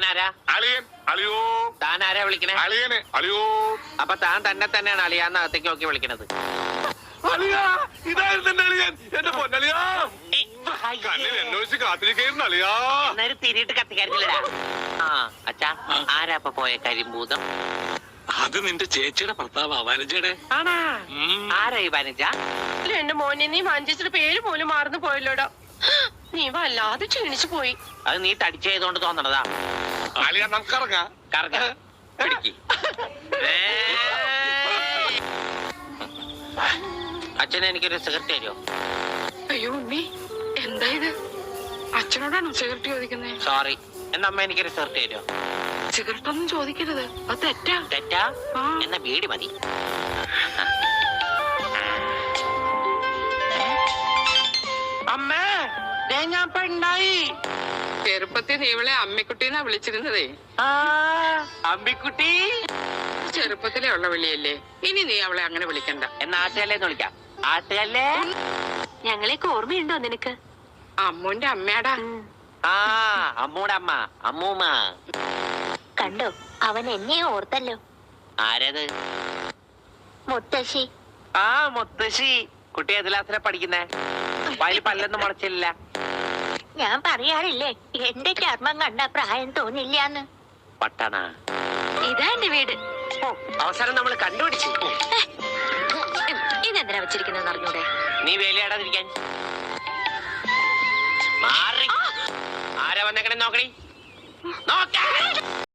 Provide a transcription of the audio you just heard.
താനാരാ? അളിയൻ. അളിയോ. താനാരാ വിളിക്കണേ? അളിയനെ. അളിയോ. അപ്പൊ താൻ തന്നെയാണ് അളിയാന്ന് അകത്തേക്ക് നോക്കി വിളിക്കണത്. അളിയാ, ഇതായിരുന്നു എന്റെ അളിയൻ. എന്റെ പൊന്നളിയാ. കണ്ണിൽ എന്നോച്ച് കാത്തിരിക്കുന്നു അളിയാ. എന്നൊരു തിരിയിട്ട് കത്തിക്കാരില്ലടാ. ആ അച്ഛാ, ആരാ അപ്പൊ പോയ കരിമ്പൂതം? അത് നിന്റെ ചേച്ചിയുടെ ഭർത്താവാ, വനജയുടെ. ആണാ? ആരാ ഈ വനജ? എന്റെ മോനെ, നീ വഞ്ചിച്ചിട്ട് പേര് പോലും മാറുന്നു പോയല്ലോടാ. നീ വല്ലാതെ ക്ഷീണിച്ചു പോയി. അത് നീ തടിച്ചതുകൊണ്ട് തോന്നണതാ. അളിയാ, നമുക്ക് ഇറങ്ങാം. കറങ്ങ പിടിക്ക്. അച്ഛനെ എനിക്കൊരു സിഗരറ്റ് തരുമോ? അയ്യോ ഉണ്ണി, എന്താ ഇത്? അച്ഛനോടാണോ സിഗരറ്റ് ചോദിക്കുന്നത്? സോറി. എന്നാ അമ്മ എനിക്കൊരു സിഗരറ്റ് തരുമോ? സിഗരറ്റ് ഒന്നും ചോദിക്കരുത്, അത് തെറ്റാ. തെറ്റാ? എന്നാ ബീഡി മതി. അമ്മേ, ഞാൻ പെണ്ണായി. ചെറുപ്പത്തിൽ നീ ഇവളെ അമ്മിക്കുട്ടീന്നാ വിളിച്ചിരുന്നതേ. അമ്മിക്കുട്ടി. ചെറുപ്പത്തിലേ ഉള്ള വിളിയല്ലേ, ഇനി നീ അവളെ അങ്ങനെ വിളിക്കണ്ട. എന്നാ ആട്ടുകല്ലേന്ന് വിളിക്കാം. ആട്ടുകല്ലേ. ഞങ്ങളെയൊക്കെ ഓർമ്മയുണ്ടോ നിനക്ക്? അമ്മൂന്റെ അമ്മയാടാ. ആ, അമ്മൂടെ അമ്മ, അമ്മൂമ്മ. കണ്ടോ, അവൻ എന്നെ ഓർത്തല്ലോ. ആരത്? മുത്തശ്ശി. ആ, മുത്തശ്ശി. കുട്ടി ഏത് ക്ലാസ്സിലാ പഠിക്കുന്നേ? വായിൽ പല്ലൊന്നും മുളച്ചില്ല. ഞാൻ പറയാറില്ലേ, എന്റെ ചർമ്മം കണ്ട പ്രായം തോന്നില്ലാന്ന്. പട്ടണ. ഇതാ എന്റെ വീട്. അവസാനം നമ്മൾ കണ്ടുപിടിച്ചു. ഇതെന്തിനാ വെച്ചിരിക്കുന്നത് അറിഞ്ഞൂടെ? നീ വേലയാടാതിരിക്കാൻ. മാറി. ആരാ വന്നേക്കണേ നോക്കണേ. നോക്ക.